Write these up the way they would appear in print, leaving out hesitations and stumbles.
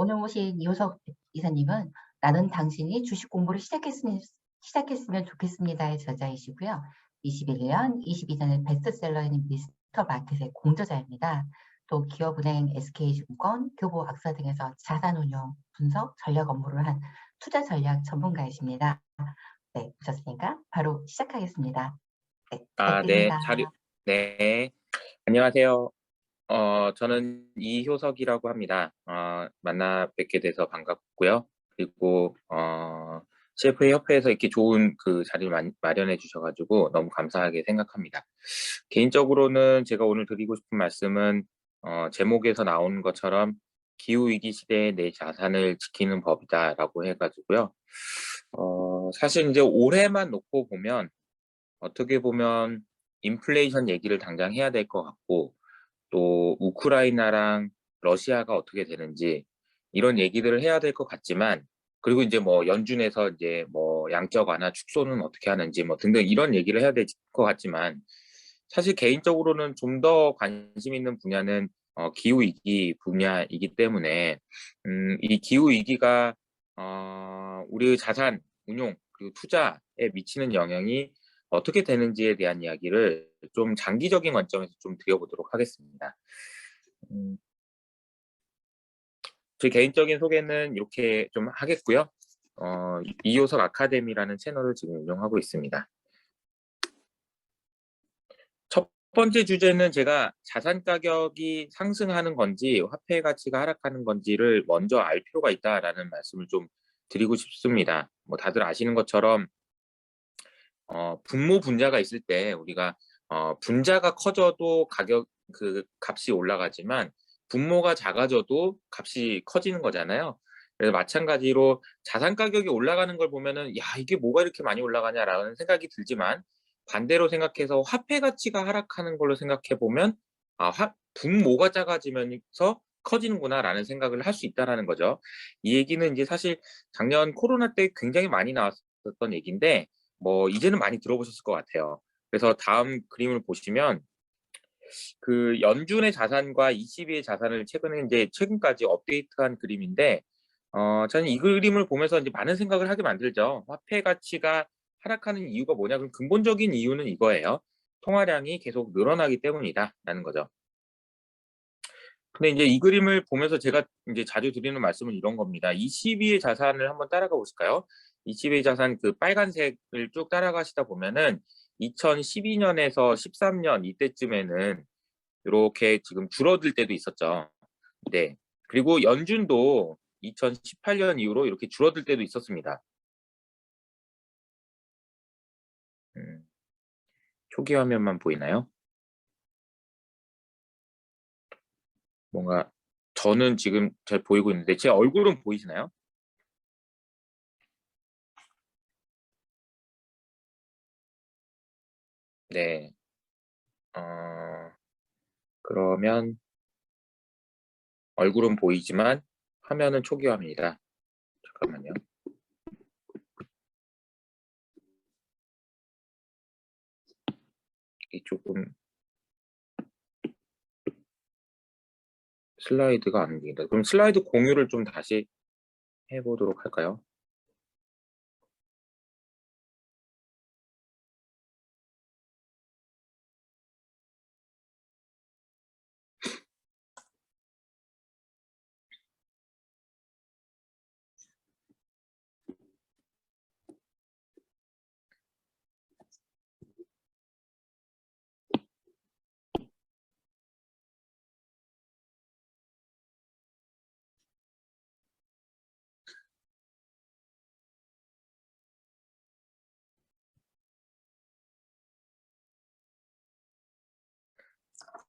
오늘 모신 이호석 이사님은 나는 당신이 주식 공부를 시작했으면 좋겠습니다의 저자이시고요. 21년, 22년의 베스트셀러인 미스터 마켓의 공저자입니다. 또 기업은행, SK증권, 교보 악사 등에서 자산운용, 분석, 전략 업무를 한 투자 전략 전문가이십니다. 네, 오셨으니까 바로 시작하겠습니다. 네, 네, 부탁드립니다. 네, 안녕하세요. 저는 이효석이라고 합니다. 만나 뵙게 돼서 반갑고요. 그리고, CFA 협회에서 이렇게 좋은 그 자리를 마련해 주셔가지고 너무 감사하게 생각합니다. 개인적으로는 제가 오늘 드리고 싶은 말씀은, 제목에서 나오는 것처럼 기후위기 시대에 내 자산을 지키는 법이다라고 해가지고요. 사실 이제 올해만 놓고 보면, 어떻게 보면 인플레이션 얘기를 당장 해야 될 것 같고, 또 우크라이나랑 러시아가 어떻게 되는지 이런 얘기들을 해야 될 것 같지만, 그리고 이제 뭐 연준에서 이제 뭐 양적 완화 축소는 어떻게 하는지 뭐 등등 이런 얘기를 해야 될 것 같지만, 사실 개인적으로는 좀 더 관심 있는 분야는 기후 위기 분야이기 때문에 이 기후 위기가 우리의 자산 운용 그리고 투자에 미치는 영향이 어떻게 되는지에 대한 이야기를 좀 장기적인 관점에서 좀 드려보도록 하겠습니다. 제 개인적인 소개는 이렇게 좀 하겠고요. 이효석 아카데미라는 채널을 지금 운영하고 있습니다. 첫 번째 주제는 제가 자산 가격이 상승하는 건지 화폐 가치가 하락하는 건지를 먼저 알 필요가 있다라는 말씀을 좀 드리고 싶습니다. 뭐 다들 아시는 것처럼 분모 분자가 있을 때 우리가 분자가 커져도 값이 올라가지만 분모가 작아져도 값이 커지는 거잖아요. 그래서 마찬가지로 자산 가격이 올라가는 걸 보면은 야, 이게 뭐가 이렇게 많이 올라가냐라는 생각이 들지만, 반대로 생각해서 화폐 가치가 하락하는 걸로 생각해 보면 분모가 작아지면서 커지는구나라는 생각을 할 수 있다라는 거죠. 이 얘기는 이제 사실 작년 코로나 때 굉장히 많이 나왔었던 얘기인데, 뭐 이제는 많이 들어보셨을 것 같아요. 그래서 다음 그림을 보시면 그 연준의 자산과 ECB의 자산을 최근까지 업데이트한 그림인데, 저는 이 그림을 보면서 이제 많은 생각을 하게 만들죠. 화폐 가치가 하락하는 이유가 뭐냐? 그럼 근본적인 이유는 이거예요. 통화량이 계속 늘어나기 때문이다라는 거죠. 근데 이제 이 그림을 보면서 제가 이제 자주 드리는 말씀은 이런 겁니다. ECB의 자산을 한번 따라가 보실까요? ECB의 자산 그 빨간색을 쭉 따라가시다 보면은 2012년에서 13년 이때쯤에는 이렇게 지금 줄어들 때도 있었죠. 네. 그리고 연준도 2018년 이후로 이렇게 줄어들 때도 있었습니다. 초기 화면만 보이나요? 뭔가 저는 지금 잘 보이고 있는데 제 얼굴은 보이시나요? 네. 그러면 얼굴은 보이지만 화면은 초기화입니다. 잠깐만요. 이게 조금 슬라이드가 안 됩니다. 그럼 슬라이드 공유를 좀 다시 해보도록 할까요?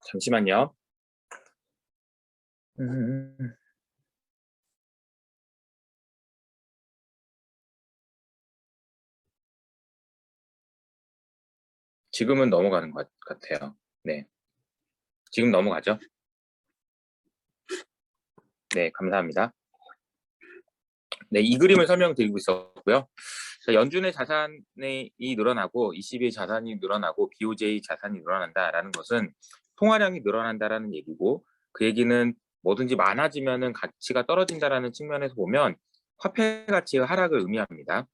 잠시만요. 지금은 넘어가는 것 같아요. 네. 지금 넘어가죠? 네, 감사합니다. 네, 이 그림을 설명드리고 있었고요. 연준의 자산이 늘어나고 ECB의 자산이 늘어나고 BOJ의 자산이 늘어난다라는 것은 통화량이 늘어난다라는 얘기고, 그 얘기는 뭐든지 많아지면은 가치가 떨어진다라는 측면에서 보면 화폐 가치의 하락을 의미합니다.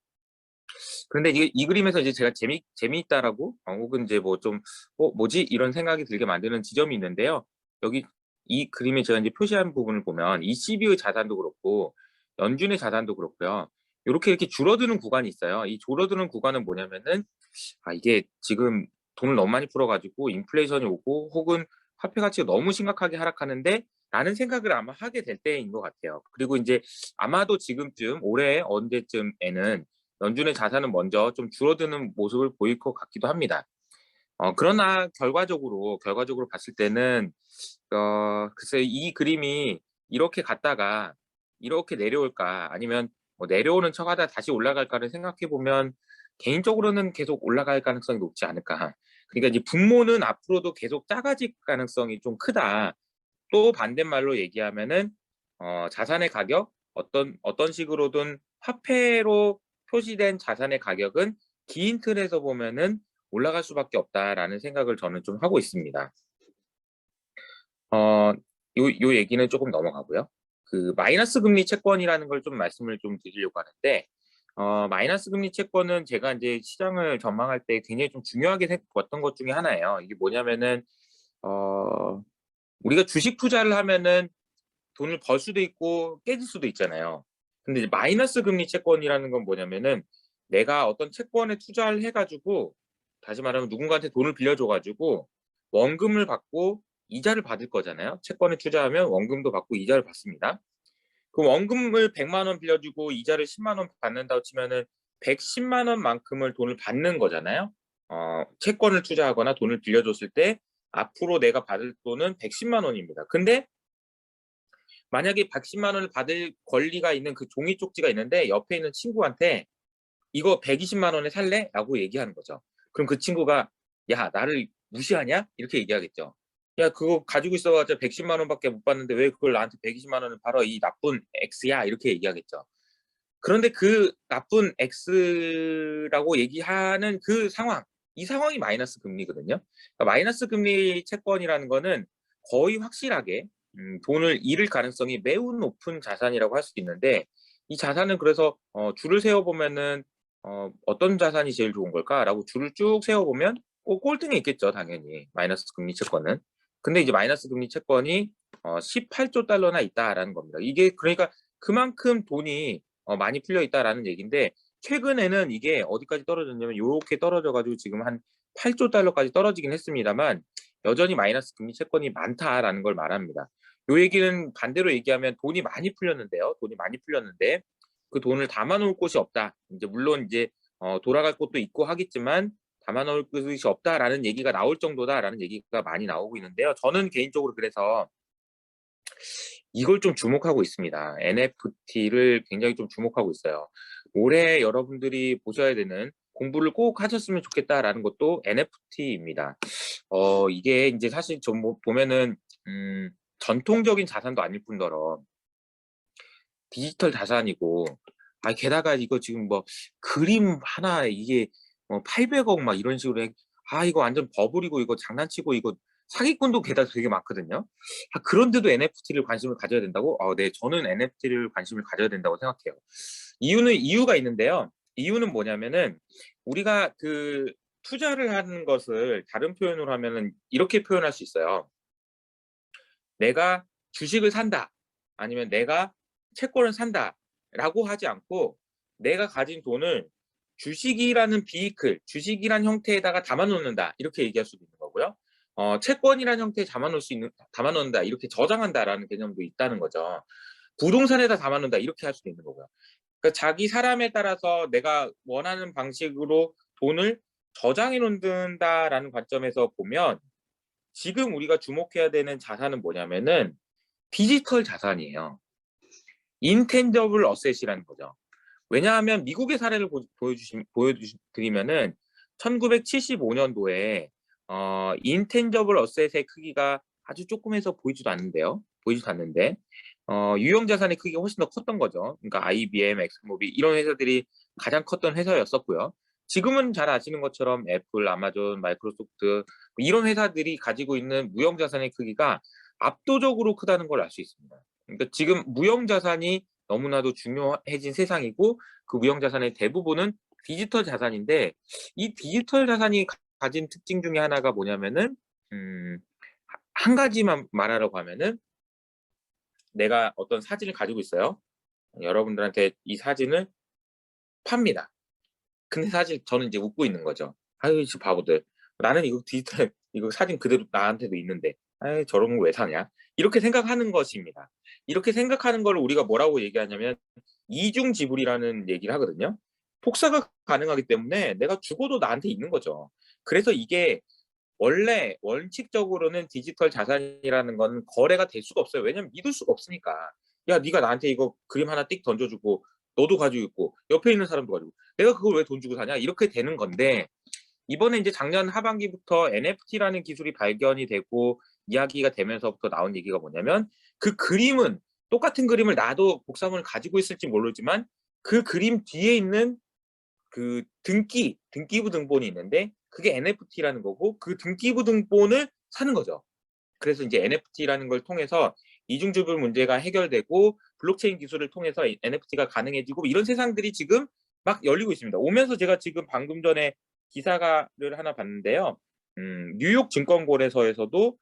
그런데 이 그림에서 이제 제가 재미있다라고 혹은 이제 뭐 좀 뭐지 이런 생각이 들게 만드는 지점이 있는데요. 여기 이 그림에 제가 이제 표시한 부분을 보면 ECB의 자산도 그렇고 연준의 자산도 그렇고요. 이렇게 줄어드는 구간이 있어요. 이 줄어드는 구간은 뭐냐면은 이게 지금 돈을 너무 많이 풀어가지고 인플레이션이 오고 혹은 화폐 가치가 너무 심각하게 하락하는데 라는 생각을 아마 하게 될 때인 것 같아요. 그리고 이제 아마도 지금쯤 올해 언제쯤에는 연준의 자산은 먼저 좀 줄어드는 모습을 보일 것 같기도 합니다. 그러나 결과적으로 봤을 때는 글쎄 이 그림이 이렇게 갔다가 이렇게 내려올까 아니면 뭐 내려오는 척하다 다시 올라갈까를 생각해 보면 개인적으로는 계속 올라갈 가능성이 높지 않을까. 그러니까 이제 분모는 앞으로도 계속 작아질 가능성이 좀 크다. 또 반대말로 얘기하면은 자산의 가격 어떤 식으로든 화폐로 표시된 자산의 가격은 긴 틀에서 보면은 올라갈 수밖에 없다라는 생각을 저는 좀 하고 있습니다. 요 얘기는 조금 넘어가고요. 그 마이너스 금리 채권이라는 걸 좀 말씀을 좀 드리려고 하는데 마이너스 금리 채권은 제가 이제 시장을 전망할 때 굉장히 좀 중요하게 봤던 것 중에 하나예요. 이게 뭐냐면은 우리가 주식 투자를 하면은 돈을 벌 수도 있고 깨질 수도 있잖아요. 근데 이제 마이너스 금리 채권이라는 건 뭐냐면은 내가 어떤 채권에 투자를 해가지고 다시 말하면 누군가한테 돈을 빌려줘가지고 원금을 받고 이자를 받을 거잖아요. 채권에 투자하면 원금도 받고 이자를 받습니다. 그 원금을 100만 원 빌려주고 이자를 10만 원 받는다고 치면은 110만 원만큼을 돈을 받는 거잖아요. 채권을 투자하거나 돈을 빌려줬을 때 앞으로 내가 받을 돈은 110만 원입니다. 근데 만약에 110만 원을 받을 권리가 있는 그 종이 쪽지가 있는데 옆에 있는 친구한테 이거 120만 원에 살래? 라고 얘기하는 거죠. 그럼 그 친구가 야, 나를 무시하냐? 이렇게 얘기하겠죠. 야, 그거 가지고 있어봤자 110만 원밖에 못 받는데 왜 그걸 나한테 120만 원을 팔아? 이 나쁜 X야? 이렇게 얘기하겠죠. 그런데 그 나쁜 X라고 얘기하는 그 상황, 이 상황이 마이너스 금리거든요. 그러니까 마이너스 금리 채권이라는 거는 거의 확실하게 돈을 잃을 가능성이 매우 높은 자산이라고 할 수 있는데 이 자산은 그래서 줄을 세워보면은 어떤 자산이 제일 좋은 걸까라고 줄을 쭉 세워보면 꼭 꼴등에 있겠죠, 당연히 마이너스 금리 채권은. 근데 이제 마이너스 금리 채권이 18조 달러나 있다라는 겁니다. 이게 그러니까 그만큼 돈이 많이 풀려 있다라는 얘기인데 최근에는 이게 어디까지 떨어졌냐면 이렇게 떨어져가지고 지금 한 8조 달러까지 떨어지긴 했습니다만 여전히 마이너스 금리 채권이 많다라는 걸 말합니다. 요 얘기는 반대로 얘기하면 돈이 많이 풀렸는데요. 돈이 많이 풀렸는데 그 돈을 담아놓을 곳이 없다. 이제 물론 이제 돌아갈 곳도 있고 하겠지만 담아놓을 곳이 없다라는 얘기가 나올 정도다라는 얘기가 많이 나오고 있는데요. 저는 개인적으로 그래서 이걸 좀 주목하고 있습니다. NFT를 굉장히 좀 주목하고 있어요. 올해 여러분들이 보셔야 되는 공부를 꼭 하셨으면 좋겠다라는 것도 NFT입니다. 이게 이제 사실 좀 보면은 전통적인 자산도 아닐 뿐더러 디지털 자산이고 게다가 이거 지금 뭐 그림 하나 이게 800억 막 이런 식으로 이거 완전 버블이고 이거 장난치고 이거 사기꾼도 게다가 되게 많거든요. 그런데도 NFT를 관심을 가져야 된다고? 네, 저는 NFT를 관심을 가져야 된다고 생각해요. 이유가 있는데요. 이유는 뭐냐면은 우리가 그 투자를 하는 것을 다른 표현으로 하면은 이렇게 표현할 수 있어요. 내가 주식을 산다. 아니면 내가 채권을 산다라고 하지 않고 내가 가진 돈을 주식이라는 비이클, 주식이란 형태에다가 담아놓는다 이렇게 얘기할 수도 있는 거고요. 채권이라는 형태에 담아놓는다 이렇게 저장한다라는 개념도 있다는 거죠. 부동산에다 담아놓는다 이렇게 할 수도 있는 거고요. 그러니까 자기 사람에 따라서 내가 원하는 방식으로 돈을 저장해 놓는다라는 관점에서 보면 지금 우리가 주목해야 되는 자산은 뭐냐면은 디지털 자산이에요. 인텐저블 어셋이라는 거죠. 왜냐하면 미국의 사례를 보여드리면은 1975년도에 인텐저블 어셋의 크기가 아주 조금해서 보이지도 않는데요. 보이지도 않는데 유형 자산의 크기가 훨씬 더 컸던 거죠. 그러니까 IBM, 엑스모빌 이런 회사들이 가장 컸던 회사였었고요. 지금은 잘 아시는 것처럼 애플, 아마존, 마이크로소프트 이런 회사들이 가지고 있는 무형 자산의 크기가 압도적으로 크다는 걸 알 수 있습니다. 그러니까 지금 무형 자산이 너무나도 중요해진 세상이고 그 무형 자산의 대부분은 디지털 자산인데 이 디지털 자산이 가진 특징 중에 하나가 뭐냐면은 한 가지만 말하라고 하면은 내가 어떤 사진을 가지고 있어요. 여러분들한테 이 사진을 팝니다. 근데 사실 저는 이제 웃고 있는 거죠. "아유 저 바보들. 나는 이거 디지털 이거 사진 그대로 나한테도 있는데 아이 저런 거 왜 사냐." 이렇게 생각하는 것입니다. 이렇게 생각하는 걸 우리가 뭐라고 얘기하냐면 이중 지불이라는 얘기를 하거든요. 복사가 가능하기 때문에 내가 죽어도 나한테 있는 거죠. 그래서 이게 원래 원칙적으로는 디지털 자산이라는 건 거래가 될 수가 없어요. 왜냐면 믿을 수가 없으니까. "야 네가 나한테 이거 그림 하나 띡 던져 주고 너도 가지고 있고 옆에 있는 사람도 가지고 내가 그걸 왜 돈 주고 사냐?" 이렇게 되는 건데 이번에 이제 작년 하반기부터 NFT라는 기술이 발견이 되고 이야기가 되면서부터 나온 얘기가 뭐냐면 그 그림은 똑같은 그림을 나도 복사본을 가지고 있을지 모르지만 그 그림 뒤에 있는 그 등기부 등본이 있는데 그게 NFT라는 거고 그 등기부 등본을 사는 거죠. 그래서 이제 NFT라는 걸 통해서 이중지불 문제가 해결되고 블록체인 기술을 통해서 NFT가 가능해지고 이런 세상들이 지금 막 열리고 있습니다. 오면서 제가 지금 방금 전에 기사를 하나 봤는데요. 뉴욕 증권거래소에서도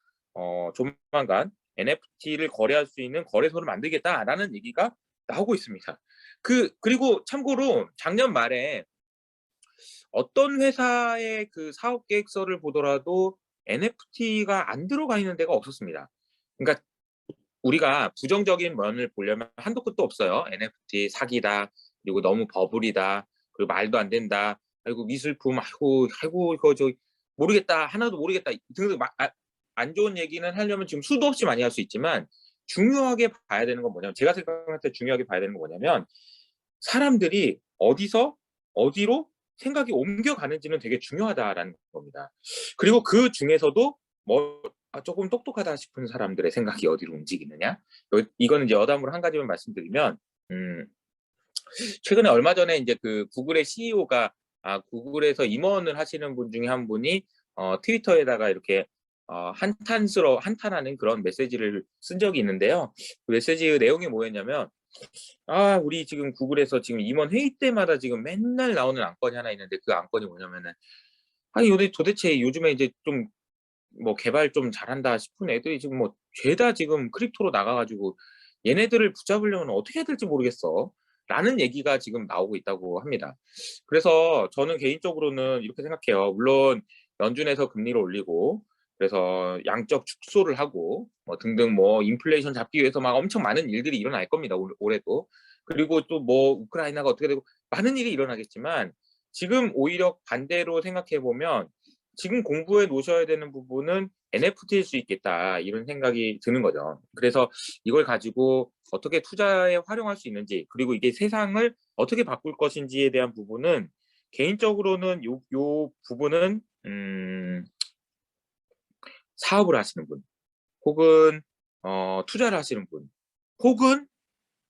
조만간 NFT를 거래할 수 있는 거래소를 만들겠다라는 얘기가 나오고 있습니다. 그리고 참고로 작년 말에 어떤 회사의 그 사업 계획서를 보더라도 NFT가 안 들어가 있는 데가 없었습니다. 그러니까 우리가 부정적인 면을 보려면 한도 끝도 없어요. NFT 사기다. 그리고 너무 버블이다. 그리고 말도 안 된다. 아이고 미술품 아이고 이거 저 모르겠다. 하나도 모르겠다. 등등 안 좋은 얘기는 하려면 지금 수도 없이 많이 할 수 있지만 중요하게 봐야 되는 건 뭐냐면 제가 생각할 때 중요하게 봐야 되는 건 뭐냐면 사람들이 어디서 어디로 생각이 옮겨가는지는 되게 중요하다라는 겁니다. 그리고 그 중에서도 뭐 조금 똑똑하다 싶은 사람들의 생각이 어디로 움직이느냐. 이거는 이제 여담으로 한 가지만 말씀드리면 최근에 얼마 전에 이제 그 구글의 CEO가 구글에서 임원을 하시는 분 중에 한 분이 트위터에다가 이렇게 한탄하는 그런 메시지를 쓴 적이 있는데요. 그 메시지의 내용이 뭐였냐면 우리 지금 구글에서 지금 임원 회의 때마다 지금 맨날 나오는 안건이 하나 있는데 그 안건이 뭐냐면은 아니 도대체 요즘에 이제 좀 뭐 개발 좀 잘한다 싶은 애들이 지금 뭐 죄다 지금 크립토로 나가 가지고 "얘네들을 붙잡으려면 어떻게 해야 될지 모르겠어." 라는 얘기가 지금 나오고 있다고 합니다. 그래서 저는 개인적으로는 이렇게 생각해요. 물론 연준에서 금리를 올리고 그래서 양적 축소를 하고 뭐 등등 뭐 인플레이션 잡기 위해서 막 엄청 많은 일들이 일어날 겁니다, 올해도. 그리고 또 뭐 우크라이나가 어떻게 되고 많은 일이 일어나겠지만 지금 오히려 반대로 생각해 보면 지금 공부해 놓으셔야 되는 부분은 NFT일 수 있겠다 이런 생각이 드는 거죠. 그래서 이걸 가지고 어떻게 투자에 활용할 수 있는지 그리고 이게 세상을 어떻게 바꿀 것인지에 대한 부분은 개인적으로는 요 부분은 사업을 하시는 분 혹은 투자를 하시는 분 혹은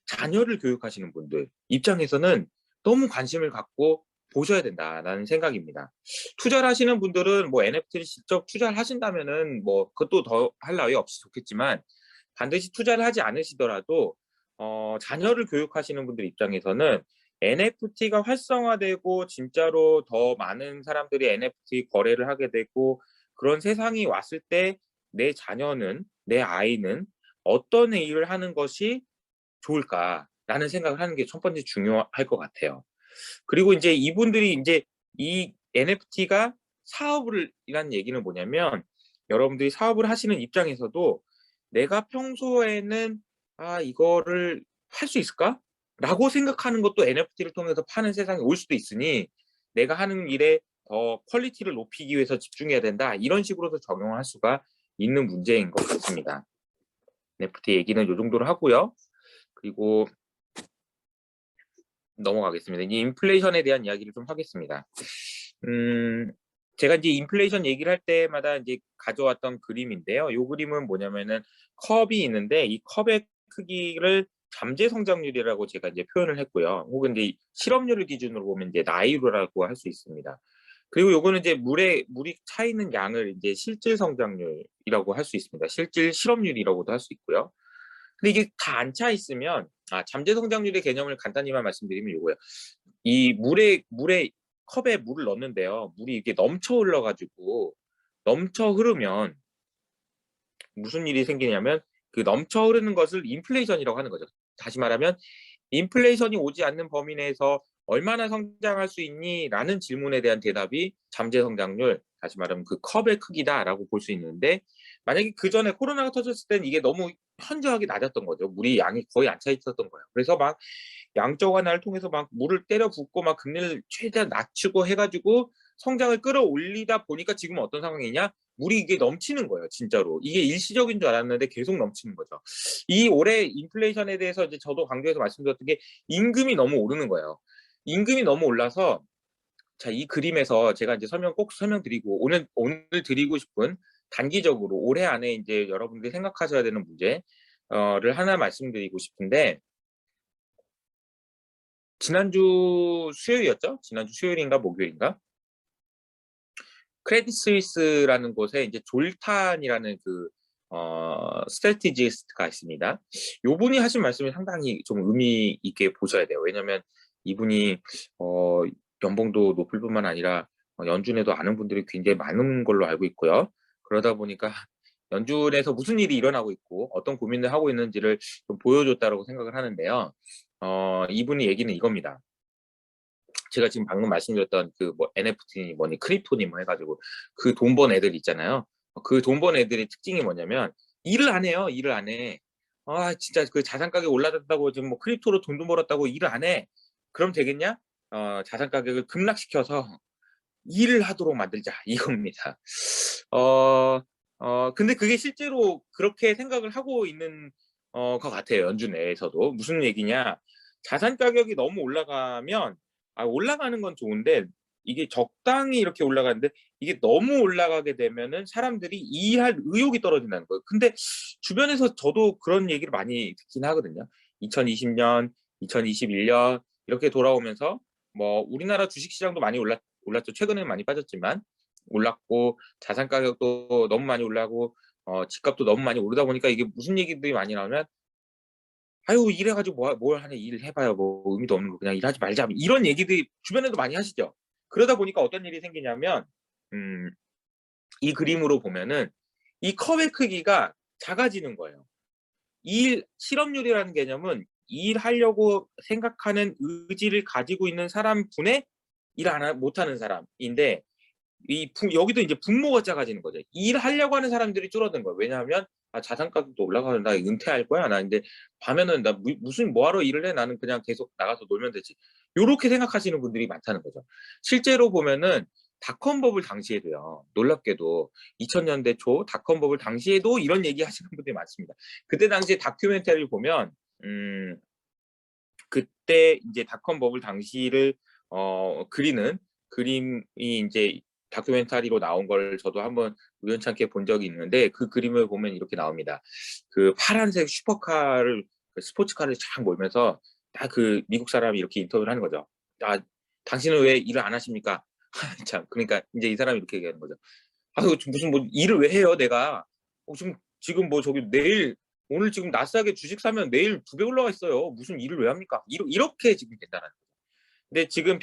자녀를 교육하시는 분들 입장에서는 너무 관심을 갖고 보셔야 된다라는 생각입니다. 투자를 하시는 분들은 뭐 NFT를 직접 투자를 하신다면은 뭐 그것도 더 할 나위 없이 좋겠지만 반드시 투자를 하지 않으시더라도 자녀를 교육하시는 분들 입장에서는 NFT가 활성화되고 진짜로 더 많은 사람들이 NFT 거래를 하게 되고 그런 세상이 왔을 때 내 자녀는 내 아이는 어떤 일을 하는 것이 좋을까라는 생각을 하는 게 첫 번째 중요할 것 같아요. 그리고 인제 이분들이 인제 이 NFT가 사업을 이라는 얘기는 뭐냐면 여러분들이 사업을 하시는 입장에서도 '내가 평소에는 이거를 할 수 있을까?'라고 생각하는 것도 NFT를 통해서 파는 세상이 올 수도 있으니 '내가 하는 일에 더 퀄리티를 높이기 위해서 집중해야 된다.' 이런 식으로도 적용할 수가 있는 문제인 것 같습니다. NFT 얘기는 요 정도로 하고요. 그리고 넘어가겠습니다. 이 인플레이션에 대한 이야기를 좀 하겠습니다. 제가 이제 인플레이션 얘기를 할 때마다 이제 가져왔던 그림인데요. 요 그림은 뭐냐면은 컵이 있는데 이 컵의 크기를 잠재 성장률이라고 제가 이제 표현을 했고요. 혹은 이제 실업률을 기준으로 보면 이제 나이로라고 할 수 있습니다. 그리고 요거는 이제 물이 차 있는 양을 이제 실질 성장률이라고 할 수 있습니다. 실질 실업률이라고도 할 수 있고요. 근데 이게 다 안 차 있으면 잠재 성장률의 개념을 간단히만 말씀드리면 요거예요. 이 물에 컵에 물을 넣는데요. 물이 이게 넘쳐 흘러 가지고 넘쳐 흐르면 무슨 일이 생기냐면 그 넘쳐 흐르는 것을 인플레이션이라고 하는 거죠. 다시 말하면 인플레이션이 오지 않는 범위 내에서 얼마나 성장할 수 있니?라는 질문에 대한 대답이 잠재 성장률, 다시 말하면 그 컵의 크기다라고 볼 수 있는데, 만약에 그 전에 코로나가 터졌을 땐 이게 너무 현저하게 낮았던 거죠. 물이 양이 거의 안 차 있었던 거예요. 그래서 막 양적 완화를 통해서 막 물을 때려 붓고 막 금리를 최대한 낮추고 해가지고 성장을 끌어올리다 보니까 지금은 어떤 상황이냐? 물이 이게 넘치는 거예요, 진짜로. 이게 일시적인 줄 알았는데 계속 넘치는 거죠. 이 올해 인플레이션에 대해서 이제 저도 강조해서 말씀드렸던 게 임금이 너무 오르는 거예요. 임금이 너무 올라서 자, 이 그림에서 제가 이제 꼭 설명드리고 오늘 드리고 싶은 단기적으로 올해 안에 이제 여러분들이 생각하셔야 되는 문제를 하나 말씀드리고 싶은데, 지난주 수요일이었죠? 지난주 수요일인가 목요일인가? 크레딧 스위스라는 곳에 이제 졸탄이라는 스트래티지스트가 있습니다. 요분이 하신 말씀이 상당히 좀 의미 있게 보셔야 돼요. 왜냐면 이분이 연봉도 높을 뿐만 아니라 연준에도 아는 분들이 굉장히 많은 걸로 알고 있고요. 그러다 보니까 연준에서 무슨 일이 일어나고 있고 어떤 고민을 하고 있는지를 좀 보여줬다고 생각을 하는데요. 이분이 얘기는 이겁니다. 제가 지금 방금 말씀드렸던 NFT 뭐니 크립토니 뭐 해가지고 그 돈 번 애들 있잖아요. 그 돈 번 애들의 특징이 뭐냐면 일을 안 해요. 일을 안 해. 진짜 그 자산 가격 올라갔다고 지금 뭐 크립토로 돈도 벌었다고 일을 안 해. 그럼 되겠냐? 자산 가격을 급락시켜서 일을 하도록 만들자 이겁니다. 근데 그게 실제로 그렇게 생각을 하고 있는 것 같아요. 연준 내에서도. 무슨 얘기냐? 자산 가격이 너무 올라가면 올라가는 건 좋은데 이게 적당히 이렇게 올라가는데 이게 너무 올라가게 되면은 사람들이 일할 의욕이 떨어진다는 거예요. 근데 주변에서 저도 그런 얘기를 많이 듣긴 하거든요. 2020년, 2021년 이렇게 돌아오면서 뭐 우리나라 주식 시장도 많이 올랐죠. 최근에 많이 빠졌지만 올랐고 자산 가격도 너무 많이 올라고 집값도 너무 많이 오르다 보니까 이게 무슨 얘기들이 많이 나오면 아유 일해가지고 뭘 하냐 일 해봐요 뭐 의미도 없는 거 그냥 일하지 말자 이런 얘기들이 주변에도 많이 하시죠. 그러다 보니까 어떤 일이 생기냐면 이 그림으로 보면은 이 컵의 크기가 작아지는 거예요. 실업률이라는 개념은 일하려고 생각하는 의지를 가지고 있는 사람분의 일 못하는 사람인데 여기도 이제 분모가 작아지는 거죠. 일하려고 하는 사람들이 줄어든 거예요. 왜냐하면 자산 가격도 올라가면 나 은퇴할 거야. 나 이제 밤에는 나 무슨 뭐하러 일을 해. 나는 그냥 계속 나가서 놀면 되지. 요렇게 생각하시는 분들이 많다는 거죠. 실제로 보면은 닷컴 버블 당시에도요. 놀랍게도 2000년대 초 닷컴 버블 당시에도 이런 얘기 하시는 분들이 많습니다. 그때 당시에 다큐멘터리를 보면 그때 이제 닷컴 버블 당시를 그리는 그림이 이제 다큐멘터리로 나온 걸 저도 한번 우연찮게 본 적이 있는데 그 그림을 보면 이렇게 나옵니다. 그 파란색 슈퍼카를 스포츠카를 쫙 몰면서 딱 그 미국 사람이 이렇게 인터뷰를 하는 거죠. 당신은 왜 일을 안 하십니까? 참 그러니까 이제 이 사람이 이렇게 얘기하는 거죠. 무슨 뭐 일을 왜 해요 내가? 지금 뭐 저기 오늘 지금 나스닥에 주식 사면 내일 2배 올라가 있어요. 무슨 일을 왜 합니까? 이렇게 지금 된다는 거죠. 근데 지금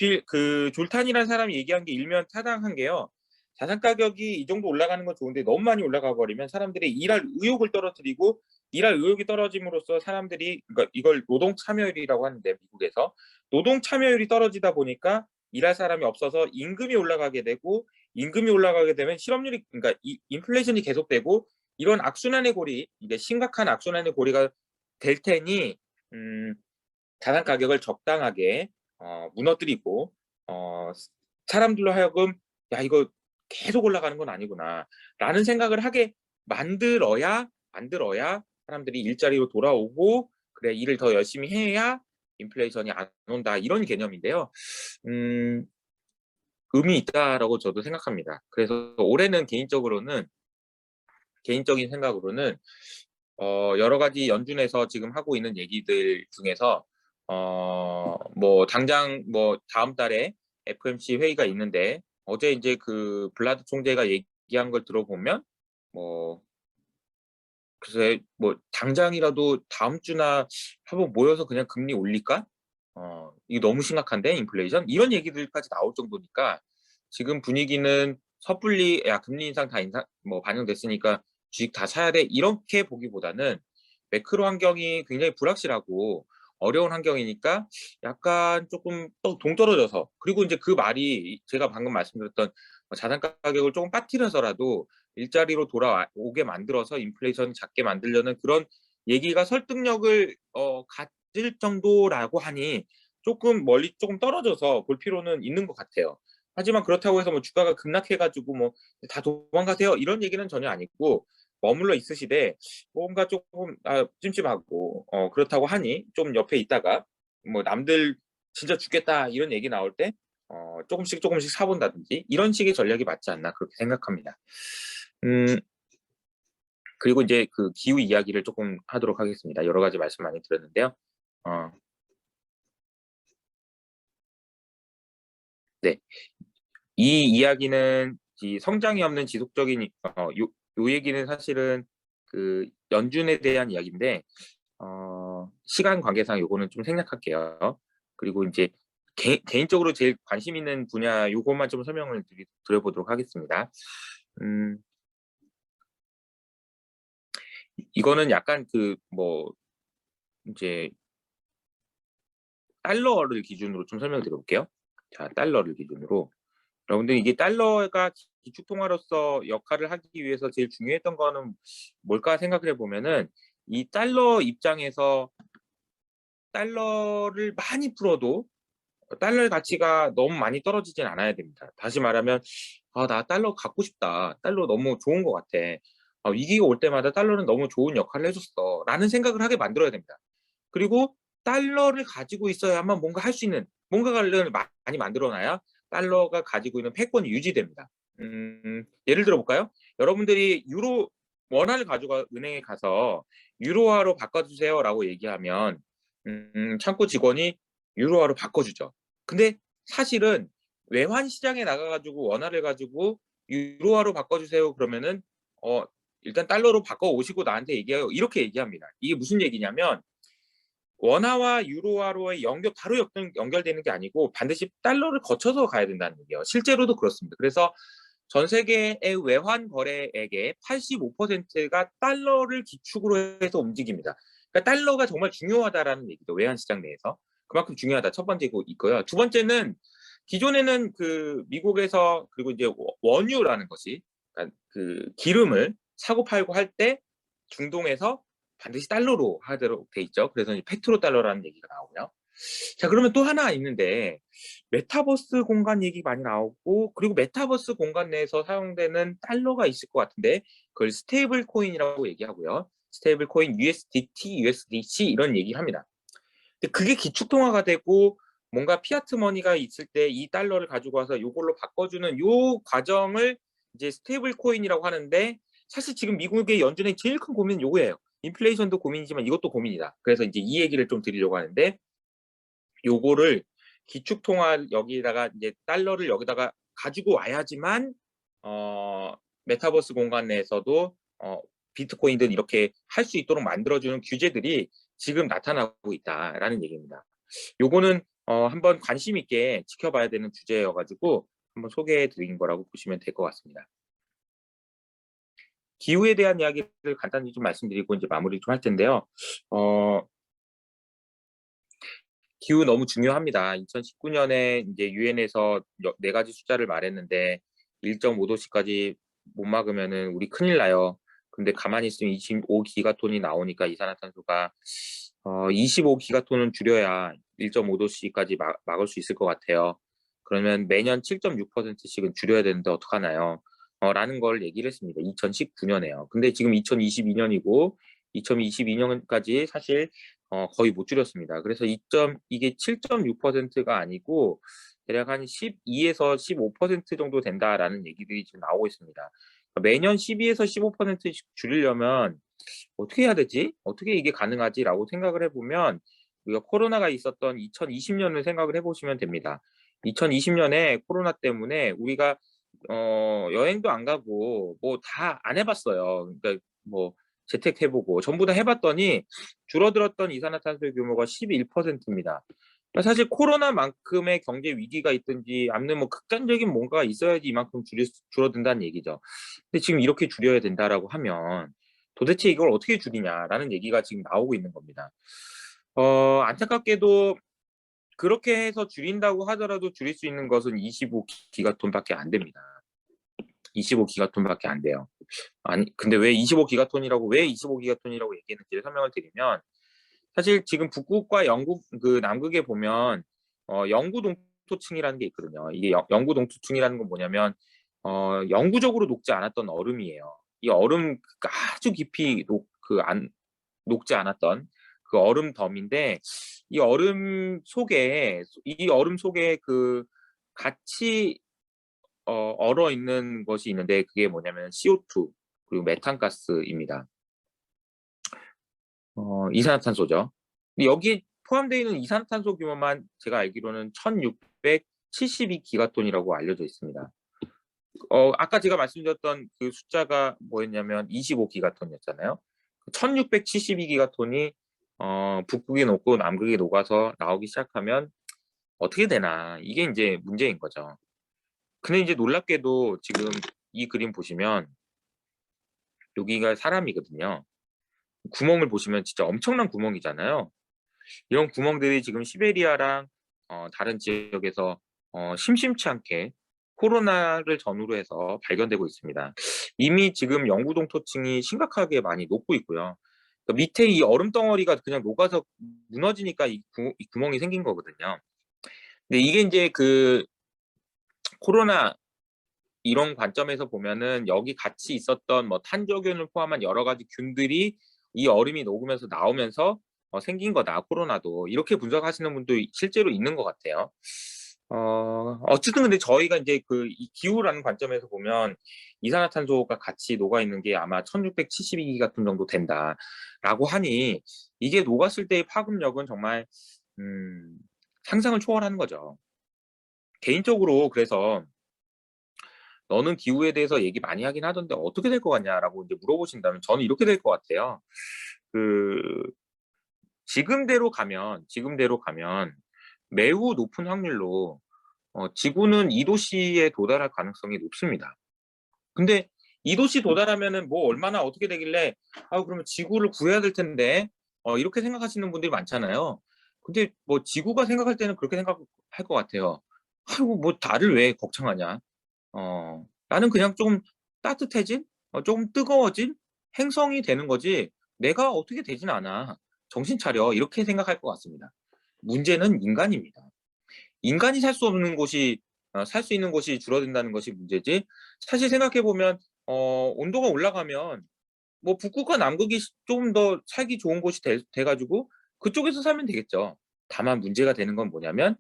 졸탄이라는 사람이 얘기한 게 일면 타당한 게요. 자산 가격이 이 정도 올라가는 건 좋은데 너무 많이 올라가 버리면 사람들이 일할 의욕을 떨어뜨리고 일할 의욕이 떨어짐으로써 사람들이 그러니까 이걸 노동 참여율이라고 하는데 미국에서 노동 참여율이 떨어지다 보니까 일할 사람이 없어서 임금이 올라가게 되고 임금이 올라가게 되면 실업률이 그러니까 인플레이션이 계속되고 이런 악순환의 고리 이게 심각한 악순환의 고리가 될 테니 자산 가격을 적당하게 무너뜨리고 사람들로 하여금 야 이거 계속 올라가는 건 아니구나라는 생각을 하게 만들어야 사람들이 일자리로 돌아오고 그래 일을 더 열심히 해야 인플레이션이 안 온다 이런 개념인데요. 의미 있다라고 저도 생각합니다. 그래서 올해는 개인적인 생각으로는 여러 가지 연준에서 지금 하고 있는 얘기들 중에서 뭐 당장 뭐 다음 달에 FOMC 회의가 있는데 어제 이제 그 블라드 총재가 얘기한 걸 들어보면 뭐 글쎄 뭐 당장이라도 다음 주나 한번 모여서 그냥 금리 올릴까? 이거 너무 심각한데 인플레이션? 이런 얘기들까지 나올 정도니까 지금 분위기는 섣불리 야 금리 인상 다 인상 뭐 반영됐으니까 주식 다 사야 돼 이렇게 보기보다는 매크로 환경이 굉장히 불확실하고 어려운 환경이니까 약간 조금 또 동떨어져서 그리고 이제 그 말이 제가 방금 말씀드렸던 자산 가격을 조금 빠뜨려서라도 일자리로 돌아오게 만들어서 인플레이션 작게 만들려는 그런 얘기가 설득력을 가질 정도라고 하니 조금 멀리 조금 떨어져서 볼 필요는 있는 것 같아요. 하지만 그렇다고 해서 뭐 주가가 급락해가지고 뭐 다 도망가세요 이런 얘기는 전혀 아니고 머물러 있으시되 뭔가 조금 찜찜하고 그렇다고 하니 좀 옆에 있다가 뭐 남들 진짜 죽겠다 이런 얘기 나올 때 조금씩 조금씩 사본다든지 이런 식의 전략이 맞지 않나 그렇게 생각합니다. 그리고 이제 그 기후 이야기를 조금 하도록 하겠습니다. 여러 가지 말씀 많이 드렸는데요. 어, 네. 이 이야기는 이 성장이 없는 지속적인 요 얘기는 사실은 그 연준에 대한 이야기인데 시간 관계상 요거는 좀 생략할게요. 그리고 이제 개인적으로 제일 관심 있는 분야 요것만 좀 설명을 드려보도록 하겠습니다. 음, 이거는 약간 그 뭐 이제 달러를 기준으로 좀 설명을 드려볼게요. 자, 달러를 기준으로. 여러분들 이게 달러가 기축통화로서 역할을 하기 위해서 제일 중요했던 거는 뭘까 생각을 해보면은 이 달러 입장에서 달러를 많이 풀어도 달러의 가치가 너무 많이 떨어지진 않아야 됩니다. 다시 말하면 나 달러 갖고 싶다. 달러 너무 좋은 것 같아. 위기가 올 때마다 달러는 너무 좋은 역할을 해줬어. 라는 생각을 하게 만들어야 됩니다. 그리고 달러를 가지고 있어야만 뭔가 할 수 있는 뭔가를 많이 만들어놔야 달러가 가지고 있는 패권이 유지됩니다. 예를 들어 볼까요? 여러분들이 유로 원화를 가지고 은행에 가서 유로화로 바꿔주세요라고 얘기하면 창구 직원이 유로화로 바꿔주죠. 근데 사실은 외환 시장에 나가가지고 원화를 가지고 유로화로 바꿔주세요 그러면은 일단 달러로 바꿔 오시고 나한테 얘기해요. 이렇게 얘기합니다. 이게 무슨 얘기냐면 원화와 유로화로의 바로 연결되는 게 아니고 반드시 달러를 거쳐서 가야 된다는 얘기예요. 실제로도 그렇습니다. 그래서 전 세계의 외환 거래액의 85%가 달러를 기축으로 해서 움직입니다. 그러니까 달러가 정말 중요하다라는 얘기죠. 외환 시장 내에서. 그만큼 중요하다. 첫 번째고 있고요. 두 번째는 기존에는 그 미국에서 그리고 이제 원유라는 것이 그러니까 그 기름을 사고 팔고 할 때 중동에서 반드시 달러로 하도록 돼 있죠. 그래서 페트로 달러라는 얘기가 나오고요. 자, 그러면 또 하나 있는데 메타버스 공간 얘기 많이 나오고 그리고 메타버스 공간 내에서 사용되는 달러가 있을 것 같은데 그걸 스테이블 코인이라고 얘기하고요. 스테이블 코인 USDT, USDC 이런 얘기합니다. 근데 그게 기축통화가 되고 뭔가 피아트 머니가 있을 때 이 달러를 가지고 와서 이걸로 바꿔주는 요 과정을 이제 스테이블 코인이라고 하는데 사실 지금 미국의 연준의 제일 큰 고민은 요거예요. 인플레이션도 고민이지만 이것도 고민이다. 그래서 이제 이 얘기를 좀 드리려고 하는데 요거를 기축통화 여기다가 이제 달러를 여기다가 가지고 와야지만 메타버스 공간 내에서도 비트코인들 이렇게 할 수 있도록 만들어주는 규제들이 지금 나타나고 있다라는 얘기입니다. 요거는 한번 관심 있게 지켜봐야 되는 주제여가지고 한번 소개해 드린 거라고 보시면 될 것 같습니다. 기후에 대한 이야기를 간단히 좀 말씀드리고 이제 마무리 좀 할 텐데요. 기후 너무 중요합니다. 2019년에 이제 유엔에서 네 가지 숫자를 말했는데 1.5도씨까지 못 막으면은 우리 큰일 나요. 근데 가만히 있으면 25기가톤이 나오니까 이산화탄소가 25기가톤은 줄여야 1.5도씨까지 막을 수 있을 것 같아요. 그러면 매년 7.6%씩은 줄여야 되는데 어떡하나요? 라는 걸 얘기를 했습니다. 2019년에요. 근데 지금 2022년이고 2022년까지 사실 거의 못 줄였습니다. 그래서 이게 7.6%가 아니고 대략 한 12에서 15% 정도 된다라는 얘기들이 지금 나오고 있습니다. 매년 12에서 15%씩 줄이려면 어떻게 해야 되지? 어떻게 이게 가능하지라고 생각을 해보면 우리가 코로나가 있었던 2020년을 생각을 해보시면 됩니다. 2020년에 코로나 때문에 우리가 여행도 안 가고 뭐 다 안 해봤어요. 그러니까 뭐 재택해보고 전부 다 해봤더니 줄어들었던 이산화탄소의 규모가 11%입니다. 사실 코로나만큼의 경제 위기가 있든지 아니면 뭐 극단적인 뭔가가 있어야지 이만큼 줄어든다는 얘기죠. 근데 지금 이렇게 줄여야 된다라고 하면 도대체 이걸 어떻게 줄이냐라는 얘기가 지금 나오고 있는 겁니다. 안타깝게도 그렇게 해서 줄인다고 하더라도 줄일 수 있는 것은 25기가톤밖에 안 됩니다. 25기가톤밖에 안 돼요. 아니, 근데 왜 25기가톤이라고 얘기했는지를 설명을 드리면, 사실 지금 북극과 영국, 그 남극에 보면, 영구 동토층이라는 게 있거든요. 이게 영구 동토층이라는 건 뭐냐면, 영구적으로 녹지 않았던 얼음이에요. 이 얼음 아주 깊이 녹지 않았던 그 얼음 덤인데, 이 얼음 속에 그 같이 얼어 있는 것이 있는데, 그게 뭐냐면 CO2 그리고 메탄가스입니다. 이산화탄소죠. 근데 여기 포함되어 있는 이산화탄소 규모만 제가 알기로는 1672기가톤이라고 알려져 있습니다. 아까 제가 말씀드렸던 그 숫자가 뭐였냐면 25기가톤이었잖아요. 1672기가톤이 북극에 녹고 남극에 녹아서 나오기 시작하면 어떻게 되나, 이게 이제 문제인 거죠. 근데 이제 놀랍게도 지금 이 그림 보시면 여기가 사람이거든요. 구멍을 보시면 진짜 엄청난 구멍이잖아요. 이런 구멍들이 지금 시베리아랑 다른 지역에서 심심치 않게 코로나를 전후로 해서 발견되고 있습니다. 이미 지금 영구동토층이 심각하게 많이 녹고 있고요. 그러니까 밑에 이 얼음 덩어리가 그냥 녹아서 무너지니까 이 구멍이 생긴 거거든요. 근데 이게 이제 그 코로나 이런 관점에서 보면은 여기 같이 있었던 뭐 탄저균을 포함한 여러 가지 균들이 이 얼음이 녹으면서 나오면서 생긴 거다, 코로나도. 이렇게 분석하시는 분도 실제로 있는 것 같아요. 어쨌든 근데 저희가 이제 그 이 기후라는 관점에서 보면 이산화탄소가 같이 녹아 있는 게 아마 1672기가톤 정도 된다라고 하니 이게 녹았을 때의 파급력은 정말 상상을 초월하는 거죠. 개인적으로 그래서 너는 기후에 대해서 얘기 많이 하긴 하던데 어떻게 될 것 같냐라고 이제 물어보신다면 저는 이렇게 될 것 같아요. 그 지금대로 가면 매우 높은 확률로 지구는 2도씨에 도달할 가능성이 높습니다. 근데 2도씨 도달하면은 뭐 얼마나 어떻게 되길래 그러면 지구를 구해야 될 텐데 이렇게 생각하시는 분들이 많잖아요. 근데 뭐 지구가 생각할 때는 그렇게 생각할 것 같아요. 아이고 뭐 나를 왜 걱정하냐. 나는 그냥 좀 따뜻해진, 조금 뜨거워진 행성이 되는 거지 내가 어떻게 되진 않아. 정신 차려. 이렇게 생각할 것 같습니다. 문제는 인간입니다. 인간이 살 수 없는 곳이 살 수 있는 곳이 줄어든다는 것이 문제지. 사실 생각해 보면 온도가 올라가면 뭐 북극과 남극이 좀 더 살기 좋은 곳이 돼 가지고 그쪽에서 살면 되겠죠. 다만 문제가 되는 건 뭐냐면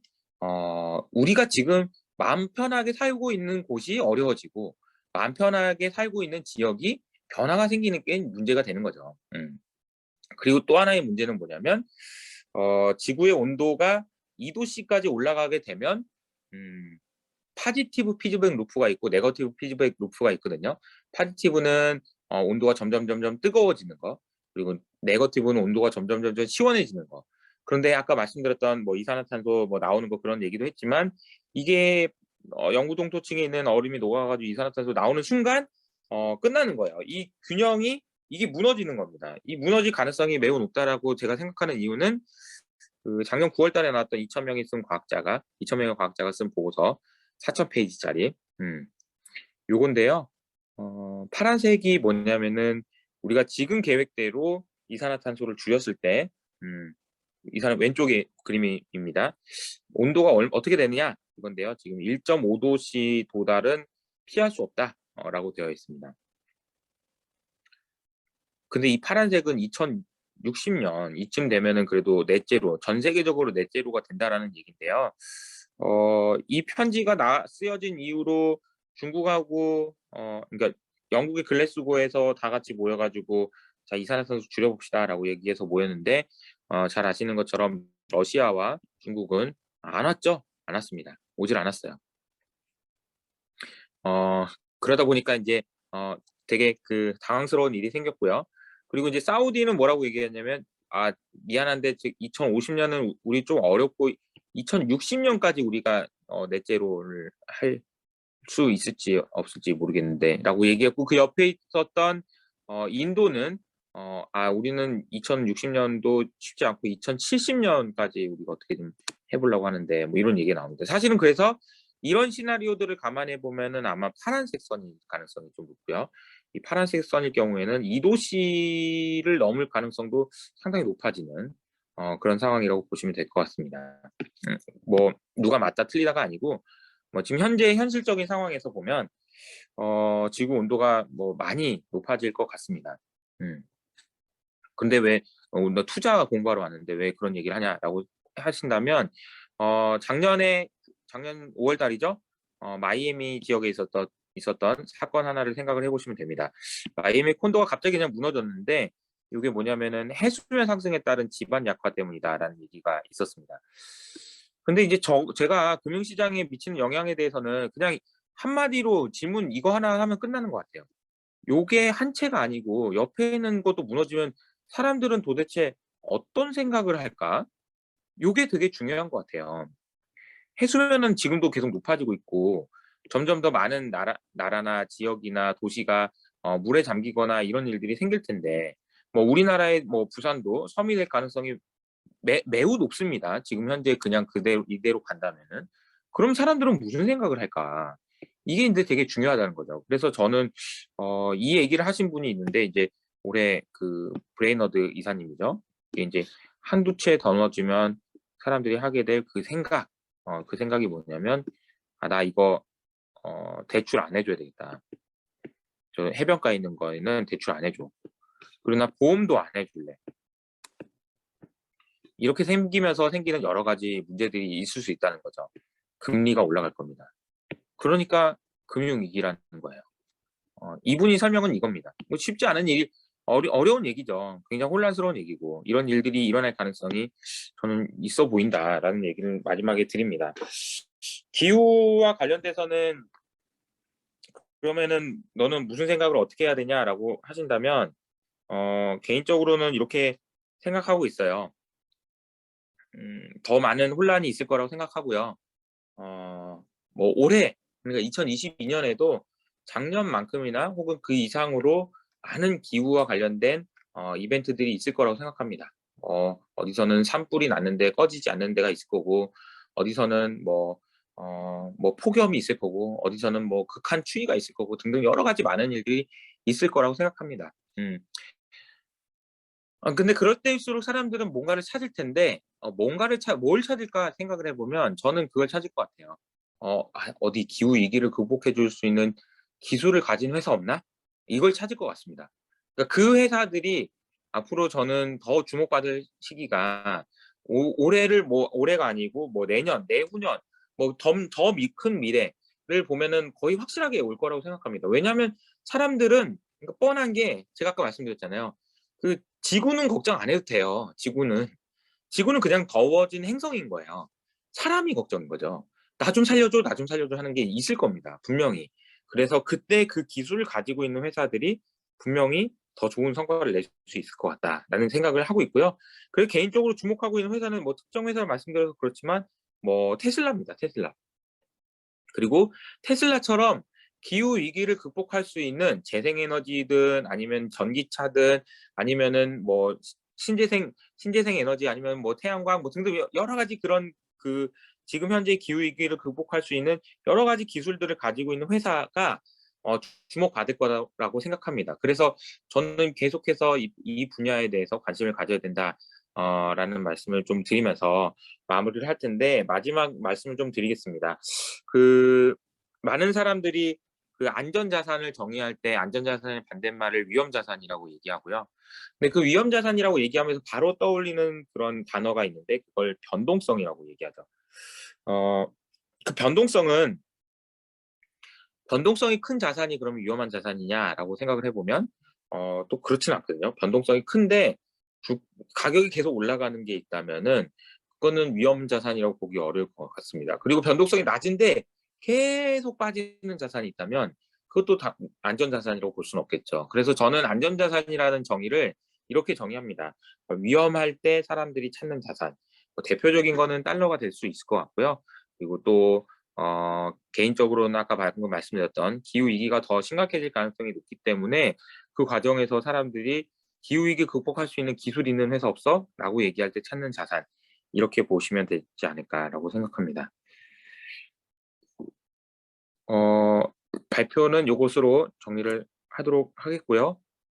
우리가 지금 마음 편하게 살고 있는 곳이 어려워지고 마음 편하게 살고 있는 지역이 변화가 생기는 게 문제가 되는 거죠. 그리고 또 하나의 문제는 뭐냐면 지구의 온도가 2도씨까지 올라가게 되면 파지티브 피드백 루프가 있고 네거티브 피드백 루프가 있거든요. 파지티브는 온도가 점점 뜨거워지는 거, 그리고 네거티브는 온도가 점점 시원해지는 거. 그런데 아까 말씀드렸던 뭐 이산화탄소 뭐 나오는 거 그런 얘기도 했지만 이게 영구동토층에 있는 얼음이 녹아가지고 이산화탄소 나오는 순간 끝나는 거예요. 이 균형이 이게 무너지는 겁니다. 이 무너질 가능성이 매우 높다라고 제가 생각하는 이유는 그 작년 9월 달에 나왔던 2,000명의 과학자가 쓴 보고서 4,000페이지짜리 요건데요. 파란색이 뭐냐면은 우리가 지금 계획대로 이산화탄소를 줄였을 때 왼쪽에 그림입니다. 온도가 어떻게 되느냐 이건데요. 지금 1.5도씨 도달은 피할 수 없다라고 되어 있습니다. 근데 이 파란색은 2060년 이쯤 되면은 그래도 넷제로, 전 세계적으로 넷제로가 된다라는 얘기인데요. 이 편지가 쓰여진 이후로 중국하고 그러니까 영국의 글래스고에서 다 같이 모여가지고 자, 이산화탄소 줄여봅시다라고 얘기해서 모였는데 잘 아시는 것처럼 러시아와 중국은 안 왔죠? 안 왔습니다. 오질 않았어요. 그러다 보니까 이제 되게 그 당황스러운 일이 생겼고요. 그리고 이제 사우디는 뭐라고 얘기했냐면 미안한데 2050년은 우리 좀 어렵고 2060년까지 우리가 넷제로를 할 수 있을지 없을지 모르겠는데 라고 얘기했고, 그 옆에 있었던 인도는 우리는 2060년도 쉽지 않고 2070년까지 우리가 어떻게든 해보려고 하는데 뭐 이런 얘기가 나오는데, 사실은 그래서 이런 시나리오들을 감안해 보면은 아마 파란색 선일 가능성이 좀 높고요. 이 파란색 선일 경우에는 2도씨를 넘을 가능성도 상당히 높아지는 그런 상황이라고 보시면 될 것 같습니다. 뭐 누가 맞다 틀리다가 아니고, 뭐 지금 현재 현실적인 상황에서 보면 지구 온도가 뭐 많이 높아질 것 같습니다. 근데 왜 너 투자 공부하러 왔는데 왜 그런 얘기를 하냐라고 하신다면, 작년 5월 달이죠. 마이애미 지역에 있었던 사건 하나를 생각을 해보시면 됩니다. 마이애미 콘도가 갑자기 그냥 무너졌는데, 이게 뭐냐면은 해수면 상승에 따른 지반 약화 때문이다라는 얘기가 있었습니다. 근데 이제 제가 금융시장에 미치는 영향에 대해서는 그냥 한마디로 질문 이거 하나 하면 끝나는 것 같아요. 요게 한 채가 아니고 옆에 있는 것도 무너지면 사람들은 도대체 어떤 생각을 할까? 요게 되게 중요한 것 같아요. 해수면은 지금도 계속 높아지고 있고, 점점 더 많은 나라나 지역이나 도시가 물에 잠기거나 이런 일들이 생길 텐데, 뭐 우리나라의 뭐 부산도 섬이 될 가능성이 매우 높습니다. 지금 현재 그냥 이대로 간다면은. 그럼 사람들은 무슨 생각을 할까? 이게 이제 되게 중요하다는 거죠. 그래서 저는 이 얘기를 하신 분이 있는데, 이제 올해 그 브레이너드 이사님이죠. 이게 이제 한두 채 더 넣어주면 사람들이 하게 될 그 생각, 그 생각이 뭐냐면, 나 이거 대출 안 해줘야 되겠다. 저 해변가에 있는 거에는 대출 안 해줘. 그리고 나 보험도 안 해줄래. 이렇게 생기면서 생기는 여러 가지 문제들이 있을 수 있다는 거죠. 금리가 올라갈 겁니다. 그러니까 금융위기라는 거예요. 이분이 설명은 이겁니다. 뭐 쉽지 않은 일, 어려운 얘기죠. 굉장히 혼란스러운 얘기고, 이런 일들이 일어날 가능성이 저는 있어 보인다라는 얘기를 마지막에 드립니다. 기후와 관련돼서는 그러면은 너는 무슨 생각을 어떻게 해야 되냐라고 하신다면, 개인적으로는 이렇게 생각하고 있어요. 더 많은 혼란이 있을 거라고 생각하고요. 뭐 올해, 그러니까 2022년에도 작년만큼이나 혹은 그 이상으로 많은 기후와 관련된 이벤트들이 있을 거라고 생각합니다. 어디서는 산불이 났는데 꺼지지 않는 데가 있을 거고, 어디서는 뭐 폭염이 있을 거고, 어디서는 뭐 극한 추위가 있을 거고 등등 여러 가지 많은 일들이 있을 거라고 생각합니다. 근데 그럴 때일수록 사람들은 뭔가를 찾을 텐데, 뭘 찾을까 생각을 해보면 저는 그걸 찾을 것 같아요. 어디 기후 위기를 극복해 줄 수 있는 기술을 가진 회사 없나? 이걸 찾을 것 같습니다. 그러니까 그 회사들이 앞으로 저는 더 주목받을 시기가 올해를 뭐 올해가 아니고 뭐 내년, 내후년, 뭐 더 큰 미래를 보면은 거의 확실하게 올 거라고 생각합니다. 왜냐하면 사람들은, 그러니까 뻔한 게 제가 아까 말씀드렸잖아요. 그 지구는 걱정 안 해도 돼요. 지구는 그냥 더워진 행성인 거예요. 사람이 걱정인 거죠. 나 좀 살려줘, 나 좀 살려줘 하는 게 있을 겁니다. 분명히. 그래서 그때 그 기술을 가지고 있는 회사들이 분명히 더 좋은 성과를 낼 수 있을 것 같다라는 생각을 하고 있고요. 그리고 개인적으로 주목하고 있는 회사는 뭐 특정 회사를 말씀드려서 그렇지만 뭐 테슬라입니다. 테슬라. 그리고 테슬라처럼 기후 위기를 극복할 수 있는 재생에너지든 아니면 전기차든 아니면은 뭐 신재생 에너지 아니면 뭐 태양광 뭐 등등 여러 가지 그런 그 지금 현재 기후 위기를 극복할 수 있는 여러 가지 기술들을 가지고 있는 회사가 주목받을 거라고 생각합니다. 그래서 저는 계속해서 이 분야에 대해서 관심을 가져야 된다. 라는 말씀을 좀 드리면서 마무리를 할 텐데, 마지막 말씀을 좀 드리겠습니다. 많은 사람들이 그 안전자산을 정의할 때 안전자산의 반대말을 위험자산이라고 얘기하고요. 근데 그 위험자산이라고 얘기하면서 바로 떠올리는 그런 단어가 있는데 그걸 변동성이라고 얘기하죠. 그 변동성이 큰 자산이 그러면 위험한 자산이냐라고 생각을 해보면 또 그렇진 않거든요. 변동성이 큰데 가격이 계속 올라가는 게 있다면은 그거는 위험 자산이라고 보기 어려울 것 같습니다. 그리고 변동성이 낮은데 계속 빠지는 자산이 있다면 그것도 다 안전 자산이라고 볼 수는 없겠죠. 그래서 저는 안전 자산이라는 정의를 이렇게 정의합니다. 위험할 때 사람들이 찾는 자산. 대표적인 거는 달러가 될 수 있을 것 같고요. 그리고 또 개인적으로는 아까 방금 말씀드렸던 기후 위기가 더 심각해질 가능성이 높기 때문에 그 과정에서 사람들이 기후 위기 극복할 수 있는 기술 있는 회사 없어? 라고 얘기할 때 찾는 자산. 이렇게 보시면 되지 않을까라고 생각합니다. 발표는 요것으로 정리를 하도록 하겠고요.